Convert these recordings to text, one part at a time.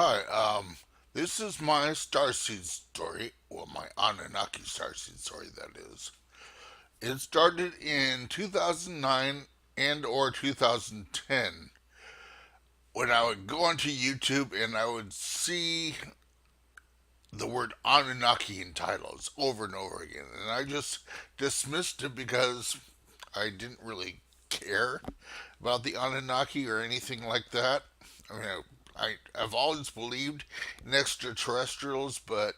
Hi, this is my Starseed story. Well, my Anunnaki Starseed story, that is. It started in 2009 and or 2010 when I would go onto YouTube and I would see the word Anunnaki in titles over and over again. And I just dismissed it because I didn't really care about the Anunnaki or anything like that. I mean, I've always believed in extraterrestrials, but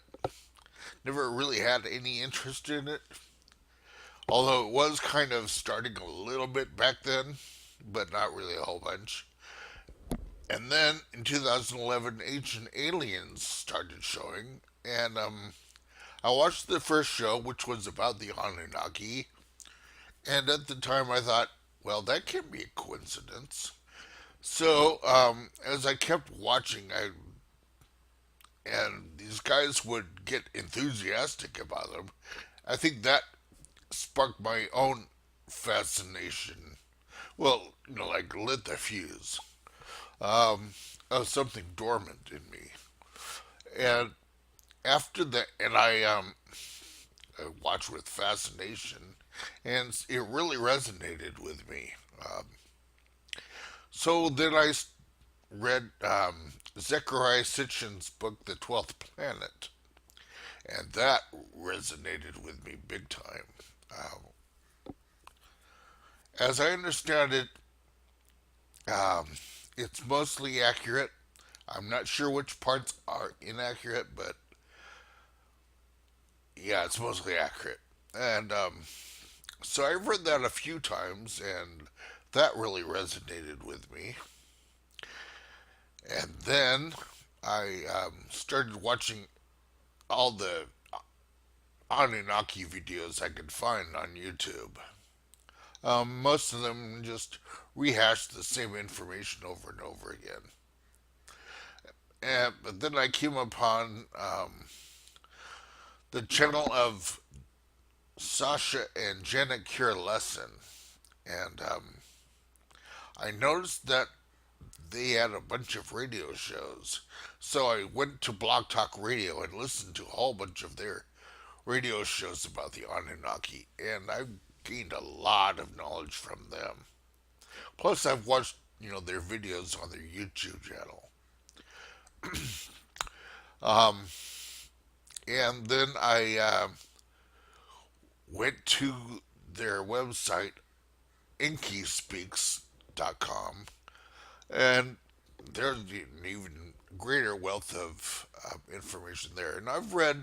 never really had any interest in it. Although it was kind of starting a little bit back then, but not really a whole bunch. And then in 2011, Ancient Aliens started showing, and I watched the first show, which was about the Anunnaki. And at the time, I thought, well, that can't be a coincidence. So as I kept watching, and these guys would get enthusiastic about them. I think that sparked my own fascination. Well, like lit the fuse um, of something dormant in me. And after that, and I watched with fascination, and it really resonated with me. So then read Zechariah Sitchin's book, The 12th Planet, and that resonated with me big time. As I understand it, um, it's mostly accurate. I'm not sure which parts are inaccurate, but yeah, it's mostly accurate. And so I've read that a few times, and that really resonated with me. And then I started watching all the Anunnaki videos I could find on YouTube. Most of them just rehash the same information over and over again. But then I came upon the channel of Sasha and Janet Cure Lesson, and I noticed that they had a bunch of radio shows. So I went to Blog Talk Radio and listened to a whole bunch of their radio shows about the Anunnaki, and I gained a lot of knowledge from them. Plus, I've watched their videos on their YouTube channel. Um, and then I went to their website, inkyspeaks.com, and there's an even greater wealth of information there. And well,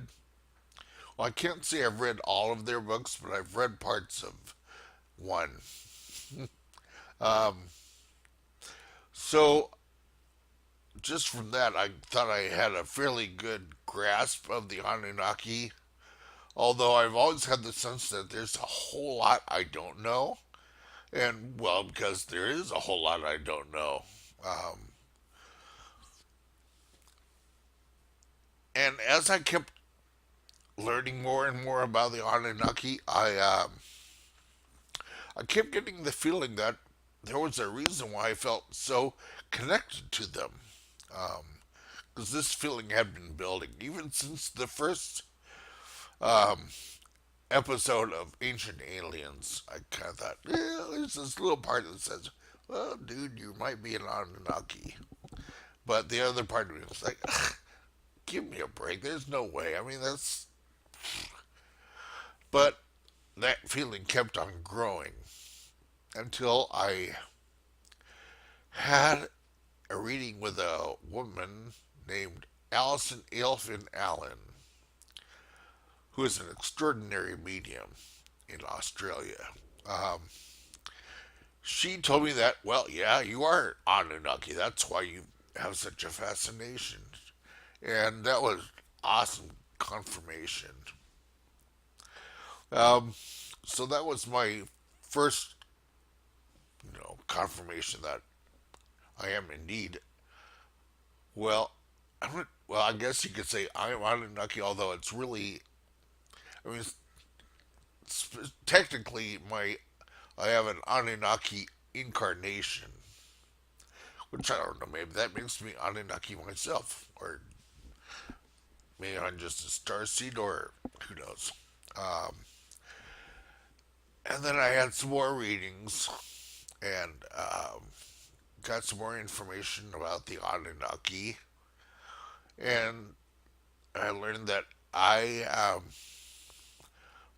I can't say I've read all of their books, but I've read parts of one. Um, so just from that, I thought I had a fairly good grasp of the Anunnaki. Although I've always had the sense that there's a whole lot I don't know. And, well, because there is a whole lot I don't know. Um, and as I kept learning more and more about the Anunnaki, I kept getting the feeling that there was a reason why I felt so connected to them. Because this feeling had been building even since the first um, episode of Ancient Aliens. I kind of thought, yeah, there's this little part that says, well, dude, you might be an Anunnaki. But the other part of me was like, give me a break. There's no way. I mean, that's. But that feeling kept on growing until I had a reading with a woman named Allison Ailfin Allen, who is an extraordinary medium in Australia. Um, she told me that, well, yeah, you are Anunnaki. That's why you have such a fascination. And that was awesome confirmation. Um, so that was my first, confirmation that I am indeed, well, well, I guess you could say I am Anunnaki, although it's really, I mean, technically, I have an Anunnaki incarnation, which I don't know, maybe that makes me Anunnaki myself, or maybe I'm just a starseed, or who knows. Um, and then I had some more readings and got some more information about the Anunnaki, and I learned that I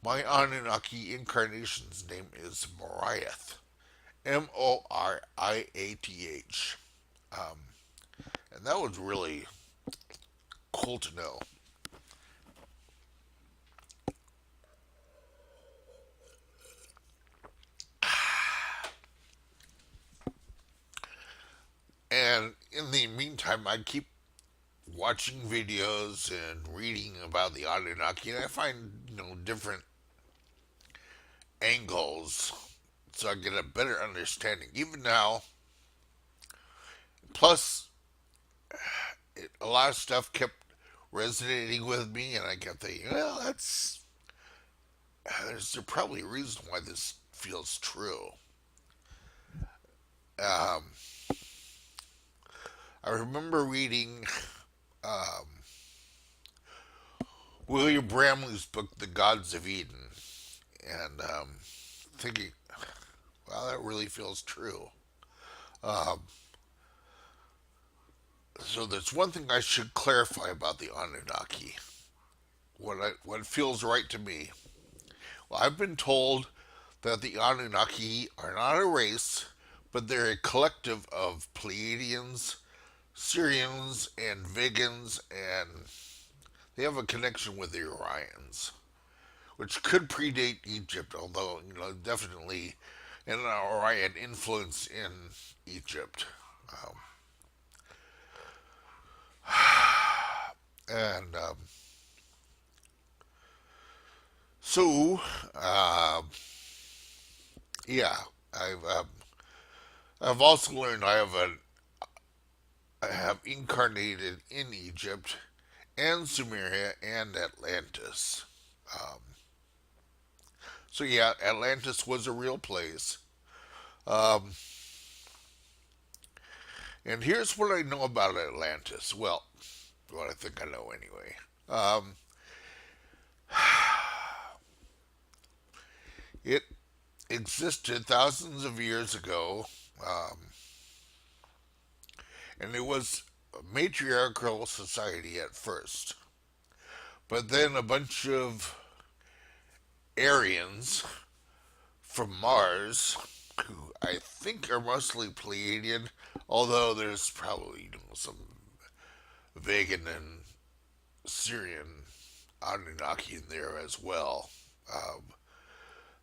my Anunnaki incarnation's name is Moriath, Moriath, um, and that was really cool to know. And in the meantime, I keep watching videos and reading about the Anunnaki, and I find different angles so I get a better understanding. Even now, plus a lot of stuff kept resonating with me, and I kept thinking, well, there's probably a reason why this feels true. Um, I remember reading um, William Bramley's book, The Gods of Eden, and thinking, wow, that really feels true. Um, so there's one thing I should clarify about the Anunnaki. What feels right to me. Well, I've been told that the Anunnaki are not a race, but they're a collective of Pleiadians, Syrians, and Vegans, and they have a connection with the Orions, which could predate Egypt, although, definitely an Orion influence in Egypt. Um, and so, uh, yeah, I've um, I've also learned I have incarnated in Egypt and Sumeria and Atlantis. Um, so yeah, Atlantis was a real place. Um, and here's what I know about Atlantis. Well, what I think I know anyway. Um, it existed thousands of years ago, um, and it was a matriarchal society at first. But then a bunch of Aryans from Mars, who I think are mostly Pleiadian, although there's probably some Vegan and Syrian Anunnaki in there as well. Um,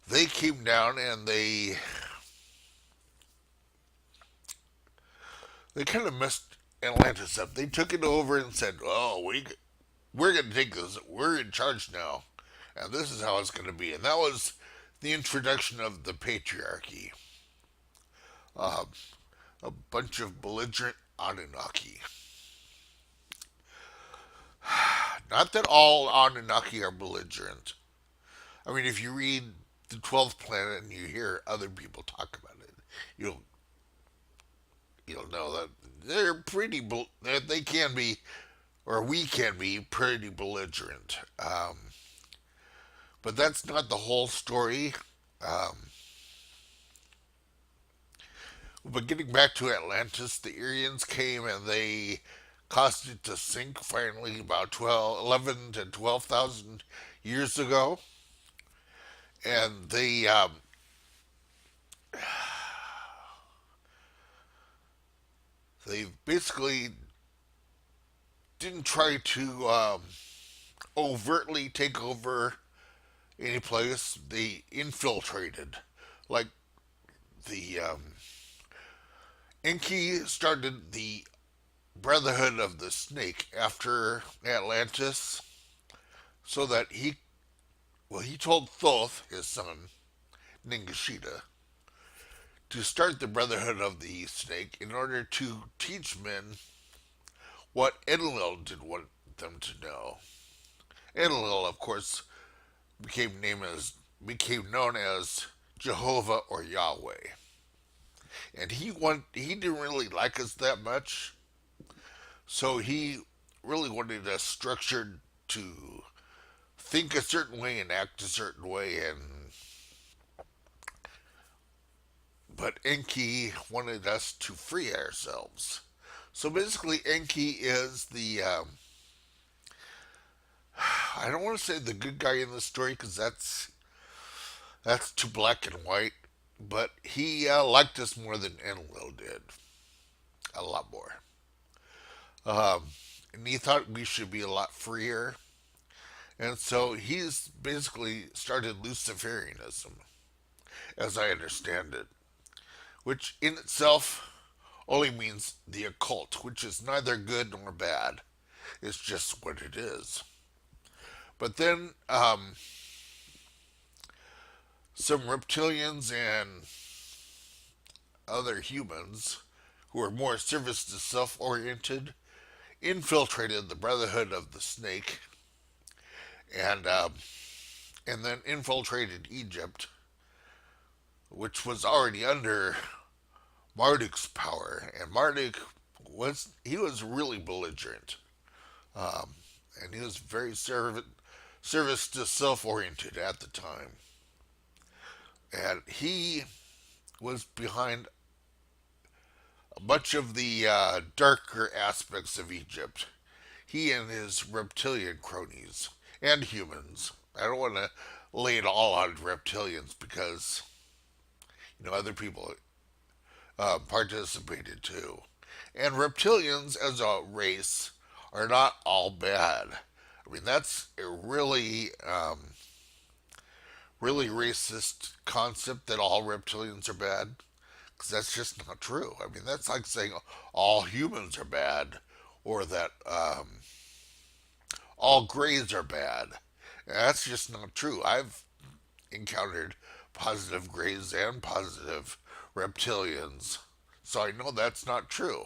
they came down and they kind of messed Atlantis up. They took it over and said, "Oh, we're going to take this. We're in charge now, and this is how it's going to be." And that was the introduction of the patriarchy. Uh, a bunch of belligerent Anunnaki. Not that all Anunnaki are belligerent. I mean, if you read the 12th planet and you hear other people talk about it, you'll you'll know that they're pretty. They can be, or we can be, pretty belligerent. But that's not the whole story. Um, but getting back to Atlantis, the Aryans came and they caused it to sink finally about 11 to 12,000 years ago. And they basically didn't try to overtly take over any place. They infiltrated. Like the Enki started the Brotherhood of the Snake after Atlantis, so that he told Thoth, his son, Ningishita, to start the Brotherhood of the Snake in order to teach men what Enlil did want them to know. Enlil, of course, became known as Jehovah or Yahweh. and he didn't really like us that much, so he really wanted us structured to think a certain way and act a certain way, and but Enki wanted us to free ourselves. So basically, Enki is the I don't want to say the good guy in the story because that's too black and white, but he liked us more than Enlil did, a lot more. Um, and he thought we should be a lot freer, and so he's basically started Luciferianism, as I understand it, which in itself only means the occult, which is neither good nor bad. It's just what it is. But then some reptilians and other humans who are more service to self oriented infiltrated the Brotherhood of the Snake and and then infiltrated Egypt, which was already under Marduk's power. And Marduk was really belligerent, um, and he was very service to self oriented at the time, and he was behind much of the darker aspects of Egypt. He and his reptilian cronies and humans. I don't want to lay it all on reptilians because other people participated too. And reptilians as a race are not all bad. I mean, that's a really racist concept that all reptilians are bad, because that's just not true. I mean, that's like saying all humans are bad, or that all grays are bad. That's just not true. I've encountered positive grays and positive reptilians, so I know that's not true.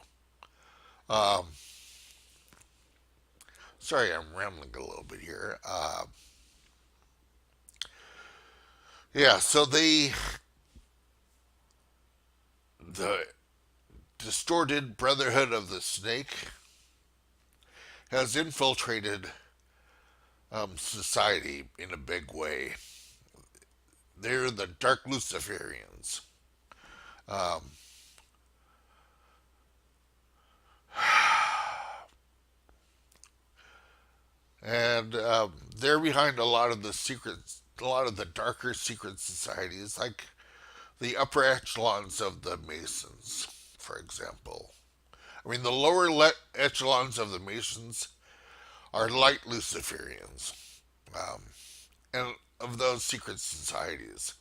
Um, Sorry, I'm rambling a little bit here. Yeah, so the distorted Brotherhood of the Snake has infiltrated society in a big way. They're the Dark Luciferians. Um, and they're behind a lot of the secrets, a lot of the darker secret societies, like the upper echelons of the Masons, for example. I mean, the lower echelons of the Masons are light Luciferians, um, and of those secret societies.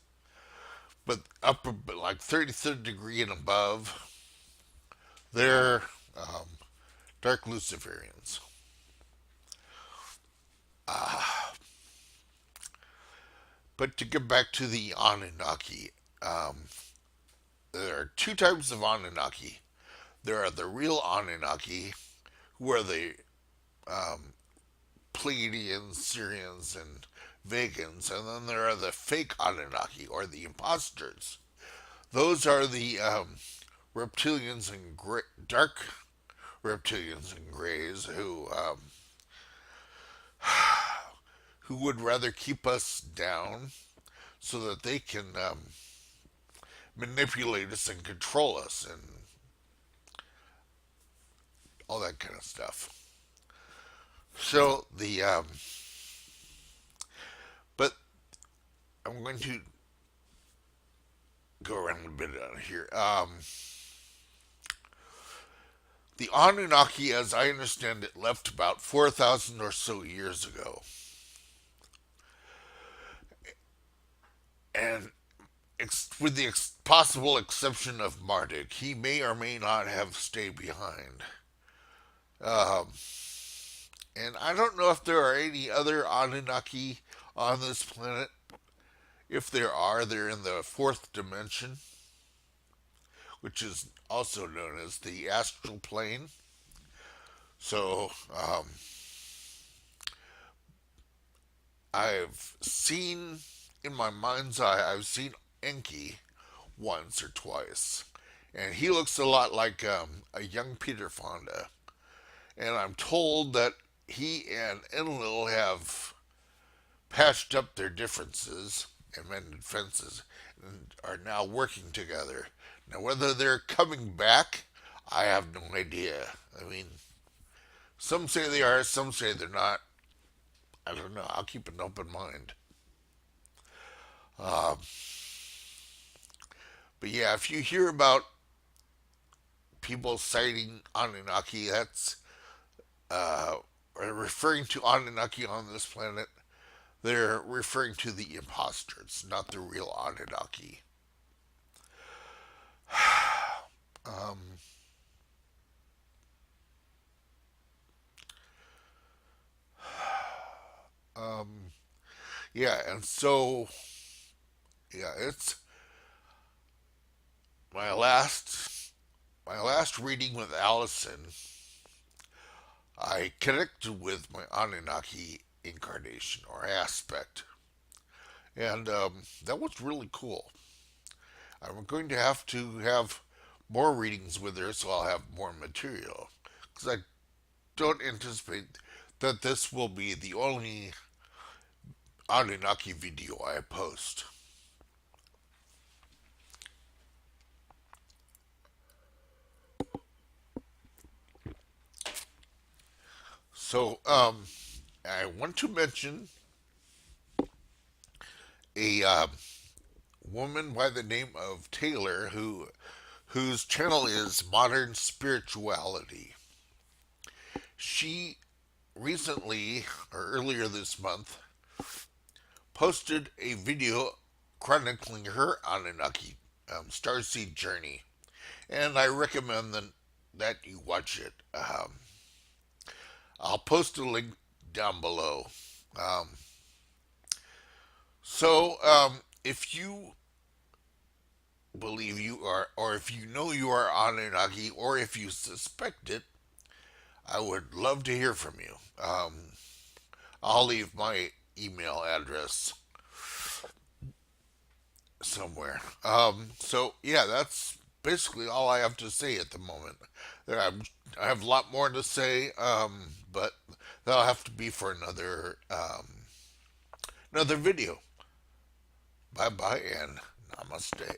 But upper, but like 33rd degree and above, they're um, dark Luciferians. Uh, but to get back to the Anunnaki, um, there are two types of Anunnaki. There are the real Anunnaki, who are the um, Pleiadians, Syrians, and Vegans, and then there are the fake Anunnaki, or the imposters. Those are the reptilians and dark reptilians and greys who would rather keep us down so that they can manipulate us and control us and all that kind of stuff. So but I'm going to go around a bit on here. The Anunnaki, as I understand it, left about 4,000 or so years ago, and with the possible exception of Marduk, he may or may not have stayed behind. Um, and I don't know if there are any other Anunnaki on this planet. If there are, they're in the fourth dimension, which is also known as the astral plane. So I've seen in my mind's eye, I've seen Enki once or twice, and he looks a lot like a young Peter Fonda. And I'm told that he and Enlil have patched up their differences and mended fences and are now working together. Now, whether they're coming back, I have no idea. I mean, some say they are, some say they're not. I don't know. I'll keep an open mind. Uh, but yeah, if you hear about people citing Anunnaki, that's uh, referring to Anunnaki on this planet. They're referring to the imposters, not the real Anunnaki. Um, um, yeah, and so yeah, it's my last reading with Allison. I connected with my Anunnaki incarnation or aspect, and that was really cool. I'm going to have more readings with her, so I'll have more material because I don't anticipate that this will be the only Anunnaki video I post. So, I want to mention a woman by the name of Taylor whose channel is Modern Spirituality. She recently, or earlier this month, posted a video chronicling her Anunnaki starseed journey, and I recommend that you watch it. I'll post a link down below. Um, if you believe you are, or if you know you are Anunnaki, or if you suspect it, I would love to hear from you. I'll leave my email address somewhere. Yeah, that's basically all I have to say at the moment. I have a lot more to say, but that'll have to be for another video. Bye bye and namaste.